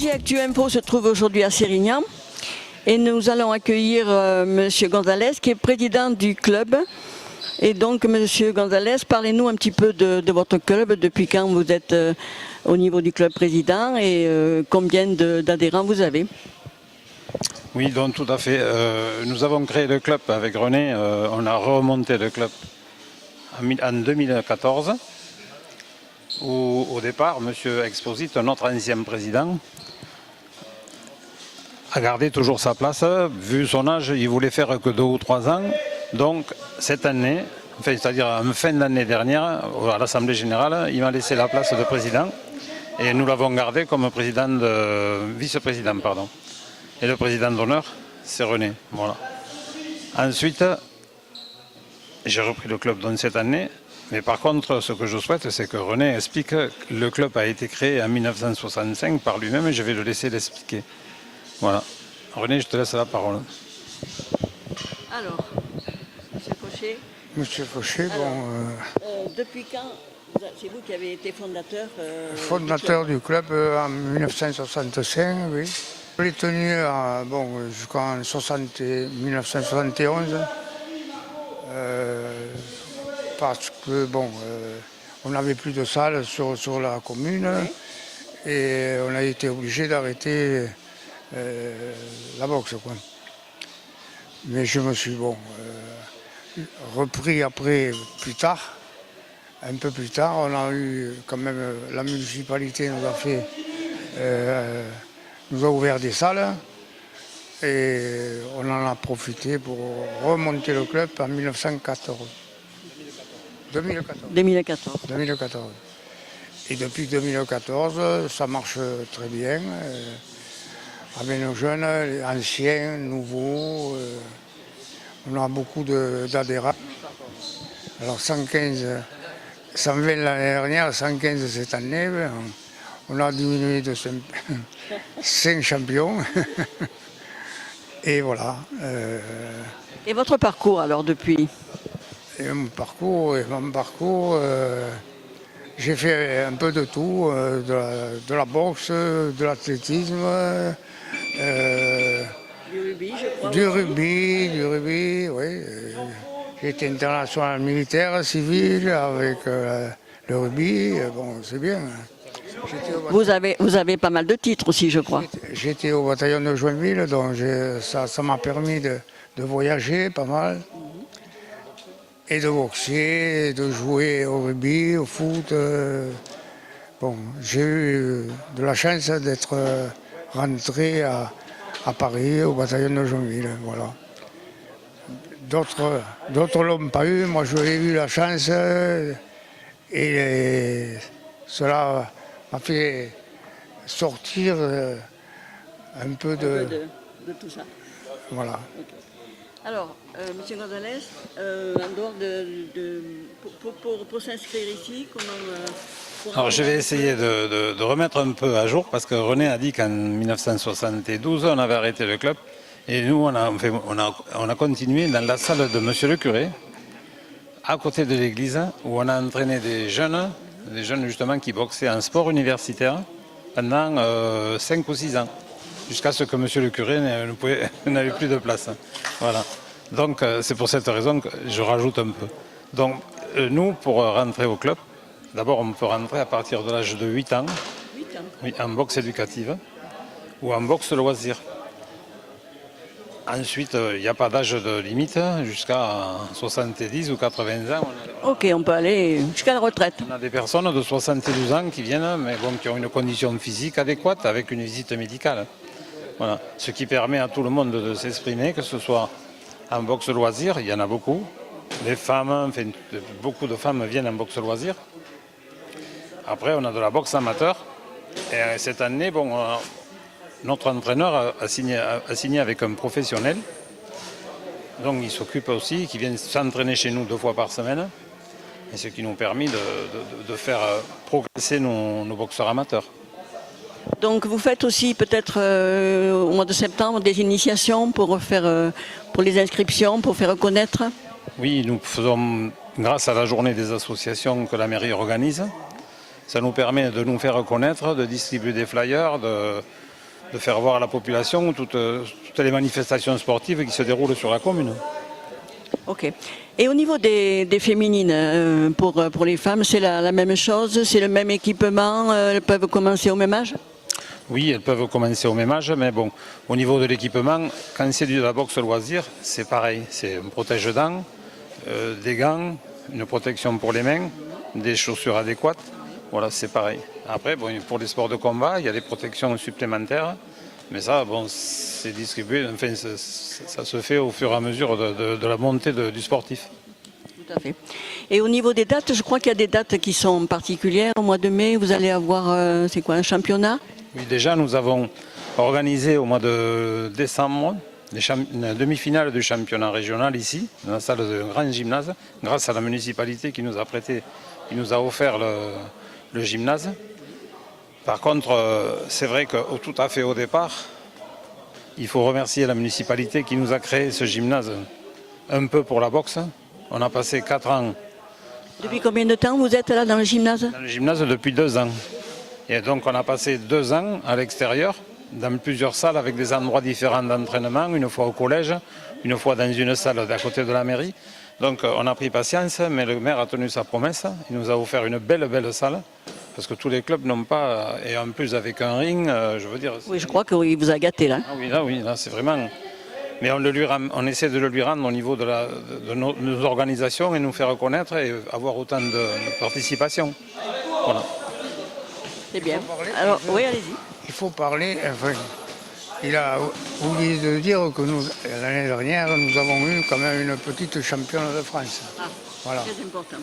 siège Actu Info se trouve aujourd'hui à Sérignan et nous allons accueillir Monsieur Gonzalez qui est président du club. Et donc Monsieur Gonzalez, parlez-nous un petit peu de votre club, depuis quand vous êtes au niveau du club président et combien d'adhérents vous avez? Oui, donc tout à fait. Nous avons créé le club avec René, on a remonté le club en 2014. Où, au départ, M. Exposite, notre ancien président, a gardé toujours sa place. Vu son âge, il voulait faire que 2 ou 3 ans. Donc, cette année, enfin, c'est-à-dire en fin d'année dernière, à l'Assemblée Générale, il m'a laissé la place de président. Et nous l'avons gardé comme vice-président. Pardon. Et le président d'honneur, c'est René. Voilà. Ensuite, j'ai repris le club dans cette année. Mais par contre, ce que je souhaite, c'est que René explique que le club a été créé en 1965 par lui-même et je vais le laisser l'expliquer. Voilà. René, je te laisse la parole. Alors, Monsieur Fauché. Monsieur Fauché, depuis quand, c'est vous qui avez été fondateur fondateur du club en 1965, oui. Je l'ai tenu jusqu'en 1971. Parce que on n'avait plus de salle sur la commune et on a été obligé d'arrêter la boxe, quoi. Mais je me suis repris après, un peu plus tard, on a eu quand même, la municipalité nous a ouvert des salles et on en a profité pour remonter le club en 2014. Et depuis 2014, ça marche très bien. Avec nos jeunes, anciens, nouveaux, on a beaucoup d'adhérents. Alors 120 l'année dernière, 115 cette année, on a diminué de 5 champions. Et voilà. Et votre parcours alors depuis? Et mon parcours, j'ai fait un peu de tout, de la boxe, de l'athlétisme, Du rugby, je crois. du rugby, oui. J'ai été international militaire, civil, avec le rugby, c'est bien. Vous avez pas mal de titres aussi, je crois. J'étais au bataillon de Joinville, donc ça m'a permis de voyager pas mal. Et de boxer, de jouer au rugby, au foot. J'ai eu de la chance d'être rentré à Paris, au bataillon de Joinville. Voilà. D'autres l'ont pas eu, moi j'ai eu la chance et cela m'a fait sortir un peu de tout ça. Voilà. Okay. Alors, Monsieur Gonzalez, en dehors pour s'inscrire ici, comment... Alors je vais essayer de remettre un peu à jour parce que René a dit qu'en 1972 on avait arrêté le club et nous on a continué dans la salle de Monsieur le curé à côté de l'église où on a entraîné des jeunes justement qui boxaient en sport universitaire pendant 5 ou 6 ans jusqu'à ce que Monsieur le curé n'avait plus de place. Voilà. Donc c'est pour cette raison que je rajoute un peu. Donc nous, pour rentrer au club, d'abord on peut rentrer à partir de l'âge de 8 ans, 8 ans. Oui, en boxe éducative ou en boxe loisir. Ensuite, il n'y a pas d'âge de limite, jusqu'à 70 ou 80 ans. Ok, on peut aller jusqu'à la retraite. On a des personnes de 72 ans qui viennent, mais qui ont une condition physique adéquate avec une visite médicale. Voilà. Ce qui permet à tout le monde de s'exprimer, que ce soit en boxe loisir, il y en a beaucoup. Les femmes, beaucoup de femmes viennent en boxe loisir. Après, on a de la boxe amateur. Et cette année, notre entraîneur a signé avec un professionnel. Donc il s'occupe aussi, qui vient s'entraîner chez nous 2 fois par semaine. Et ce qui nous permet de faire progresser nos boxeurs amateurs. Donc vous faites aussi peut-être au mois de septembre des initiations pour les inscriptions, pour faire connaître? Oui, nous faisons, grâce à la journée des associations que la mairie organise, ça nous permet de nous faire connaître, de distribuer des flyers, de faire voir à la population toutes les manifestations sportives qui se déroulent sur la commune. Ok. Et au niveau des féminines, pour les femmes, c'est la même chose, c'est le même équipement, elles peuvent commencer au même âge? Oui, elles peuvent commencer au même âge, mais bon, au niveau de l'équipement, quand c'est de la boxe loisir, c'est pareil. C'est un protège-dents, des gants, une protection pour les mains, des chaussures adéquates. Voilà, c'est pareil. Après, bon, pour les sports de combat, il y a des protections supplémentaires, mais ça, bon, c'est distribué, enfin, ça se fait au fur et à mesure de la montée du sportif. Tout à fait. Et au niveau des dates, je crois qu'il y a des dates qui sont particulières. Au mois de mai, vous allez avoir, c'est quoi, un championnat? Oui, déjà, nous avons organisé au mois de décembre une demi-finale du championnat régional ici, dans la salle d'un grand gymnase, grâce à la municipalité qui nous a prêté, qui nous a offert le gymnase. Par contre, c'est vrai que tout à fait au départ, il faut remercier la municipalité qui nous a créé ce gymnase un peu pour la boxe. On a passé 4 ans. Depuis combien de temps vous êtes là dans le gymnase? Dans le gymnase depuis 2 ans. Et donc on a passé 2 ans à l'extérieur, dans plusieurs salles avec des endroits différents d'entraînement, une fois au collège, une fois dans une salle à côté de la mairie. Donc on a pris patience, mais le maire a tenu sa promesse. Il nous a offert une belle salle, parce que tous les clubs n'ont pas, et en plus avec un ring, je veux dire... Oui, je crois qu'il vous a gâté là. Ah oui, là c'est vraiment... Mais on essaie de le lui rendre au niveau de nos organisations et nous faire reconnaître et avoir autant de participation. Voilà. C'est bien. Alors, oui, allez-y. Il faut parler, enfin, il a oublié de dire que l'année dernière, nous avons eu quand même une petite championne de France. Ah, Voilà. très important.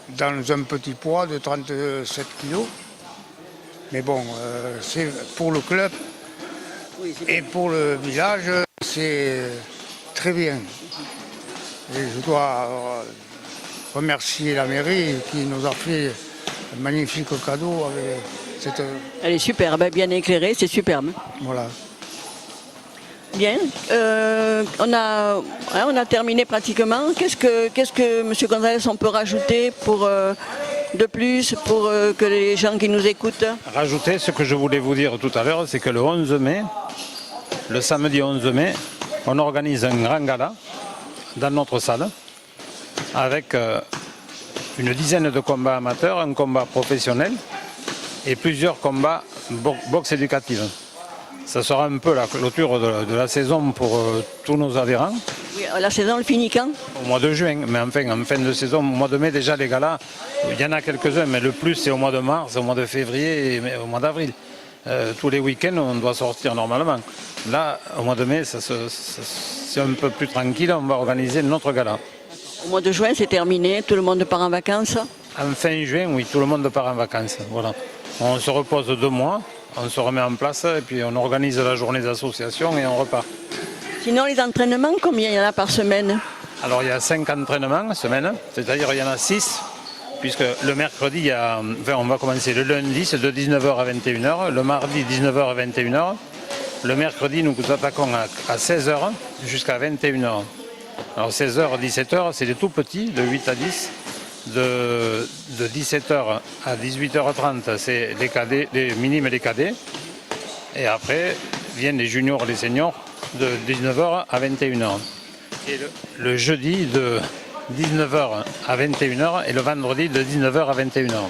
Dans un petit poids de 37 kilos. Mais bon, c'est pour le club Oui, c'est bien. et pour le village, c'est très bien. Et je dois remercier la mairie qui nous a fait un magnifique cadeau avec cette... Elle est superbe, bien éclairée, c'est superbe. Voilà. Bien. On a terminé pratiquement. Qu'est-ce que M. Gonzalez, on peut rajouter de plus pour que les gens qui nous écoutent? Rajouter ce que je voulais vous dire tout à l'heure, c'est que le 11 mai, le samedi 11 mai, on organise un grand gala dans notre salle avec une dizaine de combats amateurs, un combat professionnel et plusieurs combats boxe éducative. Ça sera un peu la clôture de la saison pour tous nos adhérents. Oui, la saison, elle finit quand? Au mois de juin, mais enfin en fin de saison, au mois de mai déjà les galas, il y en a quelques-uns, mais le plus c'est au mois de mars, au mois de février et au mois d'avril. Tous les week-ends on doit sortir normalement. Là, au mois de mai, c'est un peu plus tranquille, on va organiser notre gala. Au mois de juin, c'est terminé, tout le monde part en vacances. En fin juin, oui, tout le monde part en vacances. Voilà. On se repose 2 mois, on se remet en place et puis on organise la journée d'association et on repart. Sinon, les entraînements, combien il y en a par semaine? Alors il y a 5 entraînements semaine, c'est-à-dire il y en a 6, puisque le mercredi, on va commencer le lundi, c'est de 19h à 21h, le mardi 19h à 21h, le mercredi nous attaquons à 16h jusqu'à 21h. Alors 16h, 17h, c'est des tout petits, de 8 à 10. De 17h à 18h30, c'est les cadets, les minimes et les cadets. Et après viennent les juniors et les seniors de 19h à 21h. Et le jeudi de 19h à 21h et le vendredi de 19h à 21h.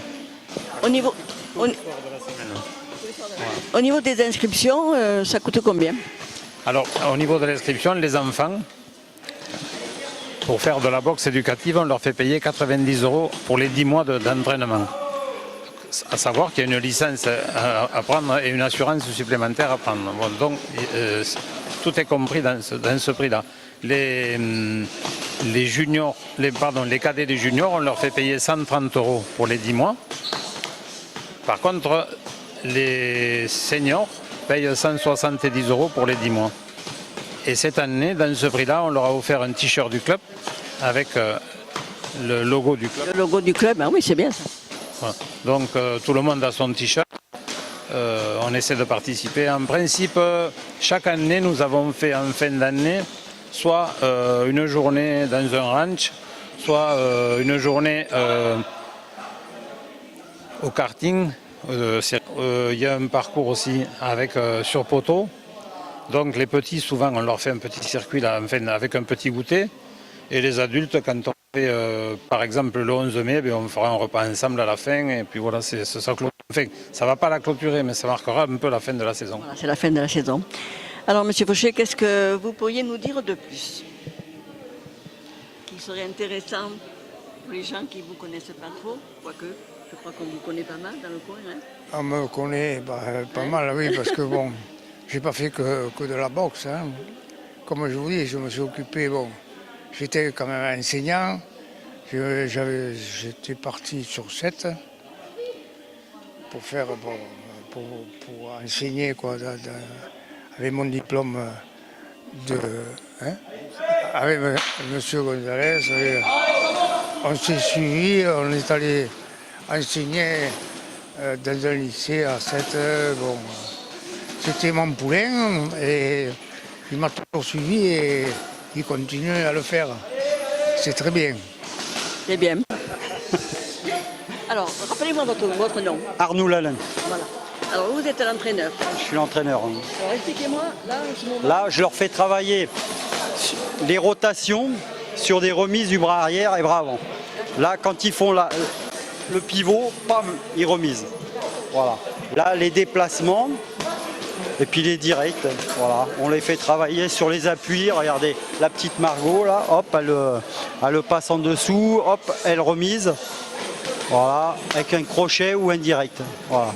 Au niveau des inscriptions, ça coûte combien? Alors, au niveau de l'inscription, les enfants, pour faire de la boxe éducative, on leur fait payer 90 € pour les 10 mois d'entraînement. À savoir qu'il y a une licence à prendre et une assurance supplémentaire à prendre. Bon, donc, tout est compris dans ce prix-là. Les cadets des juniors, on leur fait payer 130 € pour les 10 mois. Par contre, les seniors payent 170 € pour les 10 mois. Et cette année, dans ce prix-là, on leur a offert un t-shirt du club avec le logo du club. Le logo du club, ah oui, c'est bien ça. Voilà. Donc tout le monde a son t-shirt. On essaie de participer. En principe, chaque année, nous avons fait en fin d'année soit une journée dans un ranch, soit une journée au karting Il y a un parcours aussi avec sur poteau. Donc les petits, souvent, on leur fait un petit circuit là, enfin, avec un petit goûter. Et les adultes, quand on fait, par exemple, le 11 mai, ben, on fera un repas ensemble à la fin. Et puis voilà, c'est ça. Enfin, ça ne va pas la clôturer, mais ça marquera un peu la fin de la saison. Voilà, c'est la fin de la saison. Alors, Monsieur Fauché, qu'est-ce que vous pourriez nous dire de plus qui serait intéressant pour les gens qui ne vous connaissent pas trop, quoique je crois qu'on vous connaît pas mal dans le coin. Hein. On me connaît pas mal, oui, parce que bon, j'ai pas fait que de la boxe. Hein. Comme je vous dis, je me suis occupé, bon, j'étais quand même enseignant, j'étais parti sur 7 pour faire, bon, pour enseigner quoi, avec mon diplôme hein, avec M. Gonzalez. On s'est suivi, on est allé enseigner dans un lycée à 7. Bon, c'était mon poulain et il m'a toujours suivi et il continue à le faire. C'est très bien. C'est bien. Alors, rappelez-moi votre nom. Arnaud Lalin, Voilà. Alors, vous êtes l'entraîneur. je suis l'entraîneur. Alors, expliquez-moi, là, en ce moment. Là, je leur fais travailler les rotations sur des remises du bras arrière et bras avant. Là, quand ils font le pivot, pam, ils remisent. Voilà. Là, les déplacements et puis les directs. Voilà. On les fait travailler sur les appuis. Regardez, la petite Margot, là, hop, elle le passe en dessous, hop, elle remise. Voilà, avec un crochet ou un direct. Voilà.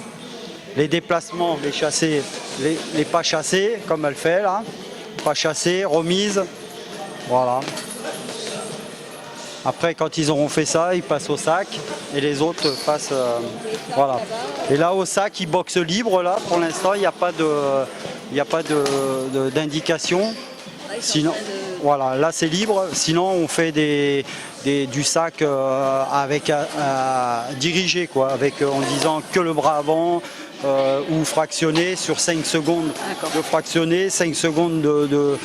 Les déplacements, les chassés, les pas chassés, comme elle fait là. Pas chassés, remise. Voilà. Après, quand ils auront fait ça, ils passent au sac et les autres passent. Voilà. Et là, au sac, ils boxent libre. Là, pour l'instant, il n'y a pas d'indication. Sinon, voilà, là c'est libre. Sinon, on fait du sac avec dirigé, quoi, avec en disant que le bras avant. Ou fractionner sur 5 secondes de fractionner, 5 secondes de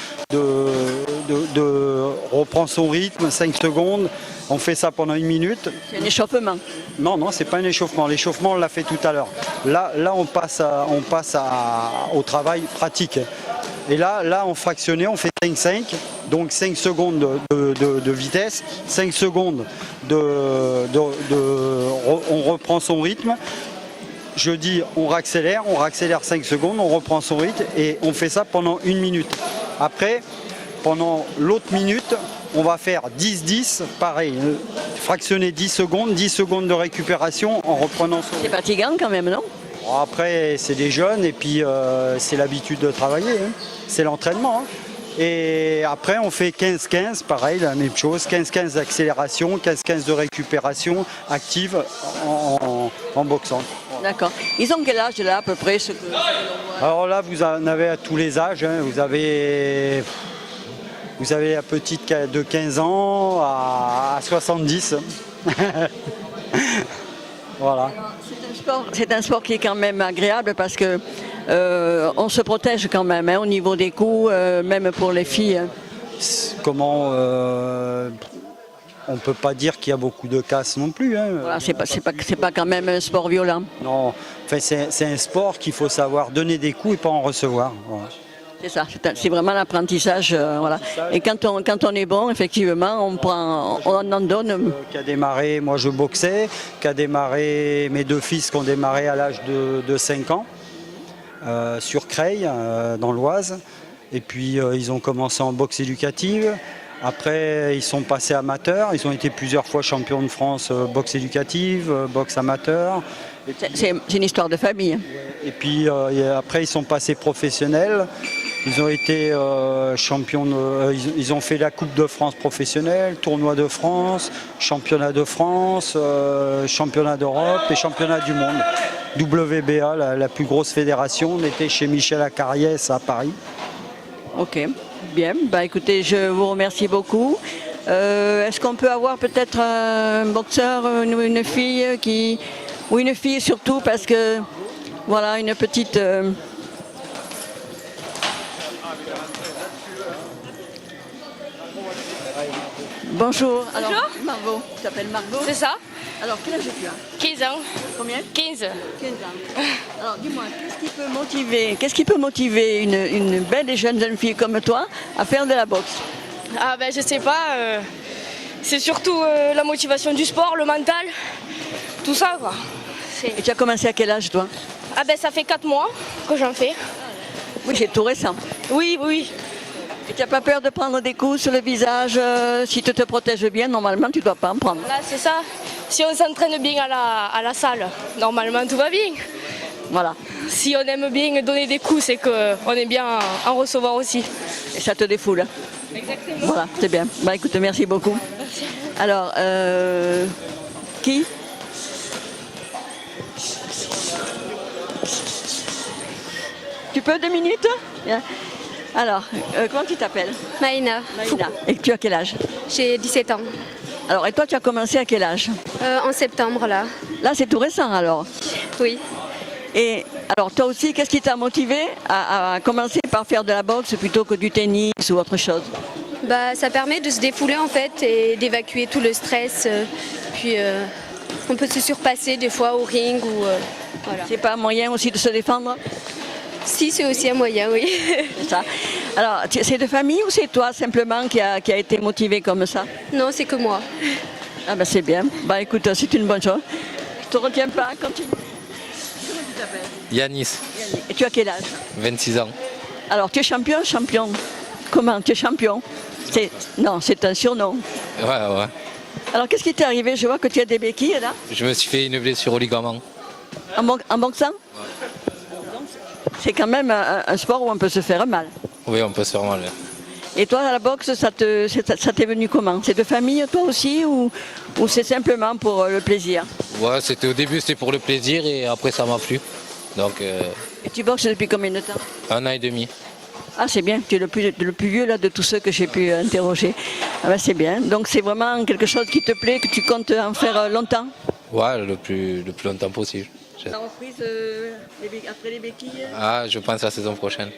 reprend son rythme, 5 secondes, on fait ça pendant 1 minute. C'est un échauffement. Non, c'est pas un échauffement, l'échauffement on l'a fait tout à l'heure. Là on passe au travail pratique. Et là on fractionnait, on fait 5-5, donc 5 secondes de vitesse, 5 secondes on reprend son rythme. Je dis on raccélère 5 secondes, on reprend son rythme et on fait ça pendant 1 minute. Après, pendant l'autre minute, on va faire 10-10, pareil, fractionner 10 secondes de récupération en reprenant son rythme. C'est fatigant quand même, non? Bon, après, c'est des jeunes et puis c'est l'habitude de travailler, hein. C'est l'entraînement. Hein. Et après, on fait 15-15, pareil, la même chose, 15-15 d'accélération, 15-15 de récupération active en boxant. D'accord. Ils ont quel âge là à peu près ceux que... Alors là, vous en avez à tous les âges. Hein. Vous avez la petite de 15 ans à 70. Voilà. C'est un sport qui est quand même agréable parce que on se protège quand même hein, au niveau des coups, même pour les filles. Comment on ne peut pas dire qu'il y a beaucoup de casse non plus. Hein. Voilà, c'est pas quand même un sport violent. Non, enfin, c'est un sport qu'il faut savoir donner des coups et pas en recevoir. Voilà. C'est ça, c'est vraiment l'apprentissage. Voilà. Et quand on est bon, effectivement, on en donne. Qui a démarré, moi je boxais, qui a démarré mes 2 fils qui ont démarré à l'âge de 5 ans sur Creil, dans l'Oise. Et puis ils ont commencé en boxe éducative. Après, ils sont passés amateurs. Ils ont été plusieurs fois champions de France boxe éducative, boxe amateur. C'est une histoire de famille. Et puis après, ils sont passés professionnels. Ils ont été champions. Ils ont fait la Coupe de France professionnelle, tournoi de France, championnat de France, championnat d'Europe et championnat du monde. WBA, la plus grosse fédération. On était chez Michel Acariès à Paris. Ok, bien. Bah, écoutez, je vous remercie beaucoup. Est-ce qu'on peut avoir peut-être un boxeur, une fille ou une fille surtout parce que voilà une petite. Bonjour. Alors, Bonjour. Margot, tu t'appelles Margot? C'est ça. Alors, quel âge tu as 15 ans. Combien 15. 15 ans. Alors, dis-moi, qu'est-ce qui peut motiver une belle et jeune fille comme toi à faire de la boxe? Ah ben je sais pas. C'est surtout la motivation du sport, le mental, tout ça quoi. Et tu as commencé à quel âge, toi? Ah ben ça fait 4 mois que j'en fais. Oui, c'est tout récent. Oui, oui. Et tu n'as pas peur de prendre des coups sur le visage? Si tu te protèges bien, normalement, tu ne dois pas en prendre. Là c'est ça. Si on s'entraîne bien à la salle, normalement tout va bien. Voilà. Si on aime bien donner des coups, c'est qu'on aime bien en recevoir aussi. Et ça te défoule. Hein. Exactement. Voilà, c'est bien. Bah écoute, merci beaucoup. Alors, qui? Tu peux 2 minutes? Bien. Alors, comment tu t'appelles? Maïna, Maïna. Et tu as quel âge? j'ai 17 ans. Alors, et toi, tu as commencé à quel âge? En septembre, là. Là, c'est tout récent alors. Oui. Et alors, toi aussi, qu'est-ce qui t'a motivé à commencer par faire de la boxe plutôt que du tennis ou autre chose? Bah, ça permet de se défouler, en fait, et d'évacuer tout le stress. Puis, on peut se surpasser, des fois, au ring ou... voilà. C'est pas un moyen aussi de se défendre? Si, c'est aussi un moyen, oui. C'est ça. Alors, c'est de famille ou c'est toi simplement qui a été motivé comme ça? Non, c'est que moi. Ah ben c'est bien. Bah écoute, c'est une bonne chose. Je te retiens pas, continue. Comment tu t'appelles? Yanis, Et tu as quel âge? 26 ans. Alors tu es champion? Comment? Tu es champion? Non, c'est un surnom. Ouais. Alors qu'est-ce qui t'est arrivé? Je vois que tu as des béquilles là. Je me suis fait une blessure au ligament. En boxant? C'est quand même un sport où on peut se faire mal. Oui, on peut se faire mal. Et toi, à la boxe, ça t'est venu comment? C'est de famille, toi aussi, ou c'est simplement pour le plaisir? Ouais, au début c'était pour le plaisir et après ça m'a plu. Donc Et tu boxes depuis combien de temps? 1 an et demi. Ah, c'est bien, tu es le plus vieux là, de tous ceux que j'ai pu interroger. Ah, ben, c'est bien. Donc c'est vraiment quelque chose qui te plaît, que tu comptes en faire longtemps? Ouais, le plus longtemps possible. La reprise après les béquilles? Ah, je pense la saison prochaine.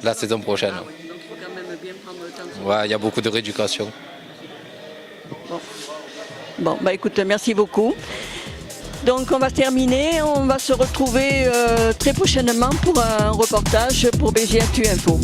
La saison prochaine. Ah, oui. Donc il faut quand même bien prendre le temps. Ouais, il y a beaucoup de rééducation. Bon, bah écoute, merci beaucoup. Donc on va terminer, on va se retrouver très prochainement pour un reportage pour BG Actu Info.